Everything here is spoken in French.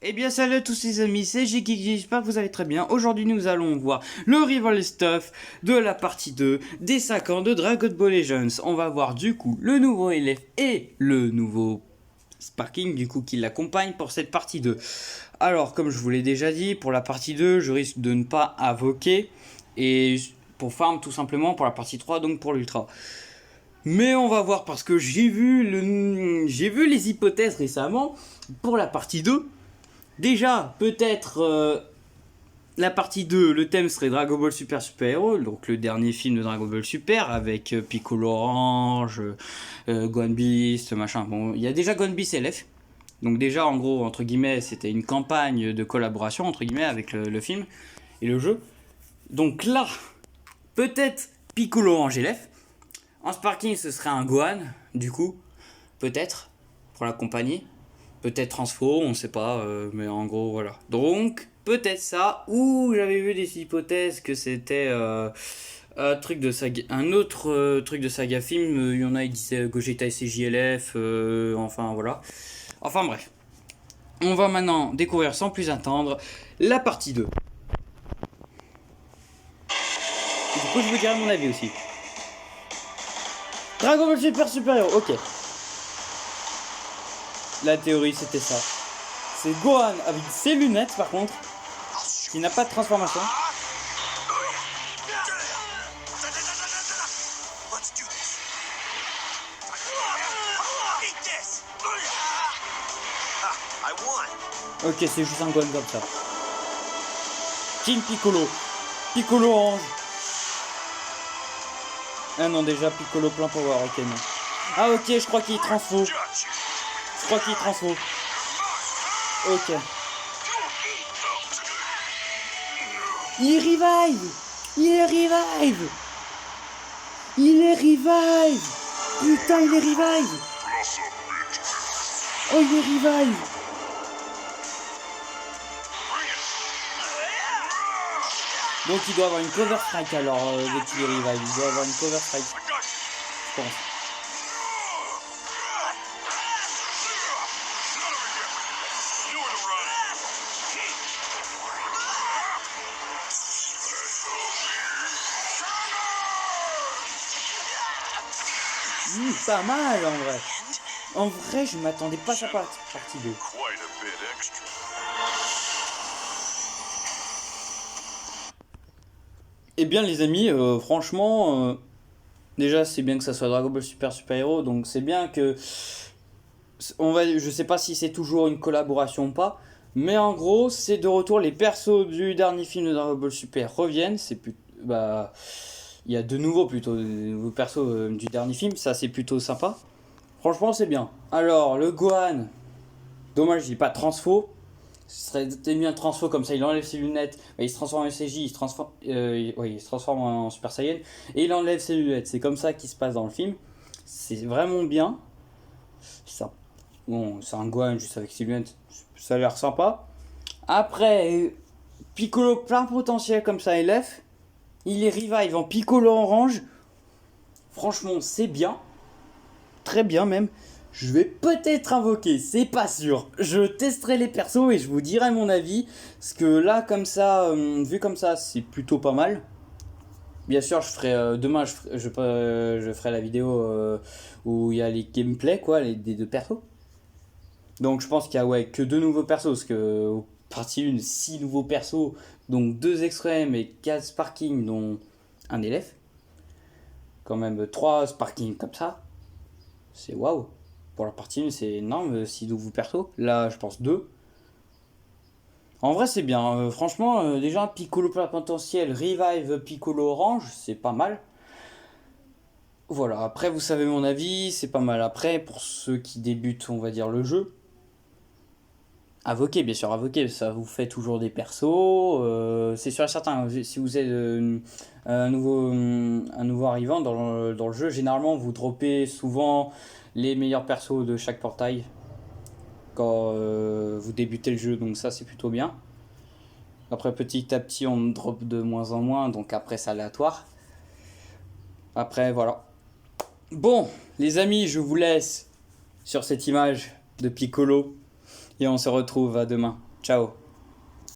Eh bien salut à tous les amis, c'est Jiki, j'espère que vous allez très bien. Aujourd'hui nous allons voir le Rival Stuff de la partie 2 des 5 ans de Dragon Ball Legends. On va voir du coup le nouveau élève et le nouveau Sparking du coup qui l'accompagne pour cette partie 2. Alors comme je vous l'ai déjà dit, pour la partie 2 je risque de ne pas invoquer et pour farm tout simplement pour la partie 3 donc pour l'ultra. Mais on va voir parce que j'ai vu les hypothèses récemment pour la partie 2. Déjà, peut-être la partie 2, le thème serait Dragon Ball Super Super Hero, donc le dernier film de Dragon Ball Super avec Piccolo Orange, Gohan Beast, machin. Bon, il y a déjà Gohan Beast LF. Donc déjà, en gros, entre guillemets, c'était une campagne de collaboration, entre guillemets, avec le film et le jeu. Donc là, peut-être Piccolo Orange LF. En Sparking, ce serait un Gohan, du coup, peut-être, pour l'accompagner. Peut-être Transfo, on sait pas, mais en gros voilà. Donc peut-être ça, ou j'avais vu des hypothèses que c'était un truc de saga, un autre truc de saga film. Il y en a qui disaient Gogeta et CJLF, enfin voilà. Enfin bref, on va maintenant découvrir sans plus attendre la partie 2. Et du coup je vous dirai mon avis aussi. Dragon Ball Super Super Hero, ok. La théorie c'était ça. C'est Gohan avec ses lunettes par contre, qui n'a pas de transformation. Ok, c'est juste un Gohan comme ça. Team Piccolo. Piccolo Orange. Ah non, déjà Piccolo plein power, ok non. Ah ok, je crois qu'il est transfo. Ok. Il revive. Putain, il est revive. Oh, il est revive. Donc il doit avoir une cover strike alors, dès qu'il est revive. Il doit avoir une cover strike. Je pense. Pas mal en vrai. En vrai, je m'attendais pas à ça partie 2. Eh bien les amis, franchement, déjà c'est bien que ça soit Dragon Ball Super Super Hero, donc c'est bien que je sais pas si c'est toujours une collaboration ou pas, mais en gros c'est de retour, les persos du dernier film de Dragon Ball Super reviennent, c'est plus bah il y a de nouveaux plutôt, de nouveaux persos du dernier film, ça c'est plutôt sympa. Franchement c'est bien. Alors le Gohan, dommage il n'est pas transfo. Ce serait bien transfo comme ça, il enlève ses lunettes, il se transforme en SCJ, il se transforme en Super Saiyan et il enlève ses lunettes. C'est comme ça qu'il se passe dans le film. C'est vraiment bien. Ça, bon, c'est un Gohan juste avec ses lunettes, ça a l'air sympa. Après, Piccolo plein potentiel comme ça, LF. Il est revive en Piccolo orange. Franchement, c'est bien. Très bien même. Je vais peut-être invoquer, c'est pas sûr. Je testerai les persos et je vous dirai mon avis. Parce que là, comme ça, vu comme ça, c'est plutôt pas mal. Bien sûr, je ferai demain, je ferai la vidéo où il y a les gameplays, quoi, des deux persos. Donc je pense qu'il y a que deux nouveaux persos. Parce que partie 1, 6 nouveaux persos. Donc 2 extrêmes et 4 sparking, dont un élève. Quand même 3 sparking comme ça. C'est waouh. Pour la partie 1, c'est énorme, 6 nouveaux persos. Là, je pense 2. En vrai, c'est bien. Franchement, déjà, Piccolo plein potentiel, Revive Piccolo Orange, c'est pas mal. Voilà, après, vous savez mon avis, c'est pas mal. Après, pour ceux qui débutent, on va dire, le jeu, invoquez, bien sûr, invoquez, ça vous fait toujours des persos. C'est sûr et certain, si vous êtes un nouveau arrivant dans le jeu, généralement, vous droppez souvent les meilleurs persos de chaque portail quand vous débutez le jeu, donc ça c'est plutôt bien. Après petit à petit on drop de moins en moins, donc après c'est aléatoire. Après voilà. Bon les amis, je vous laisse sur cette image de Piccolo et on se retrouve à demain. Ciao.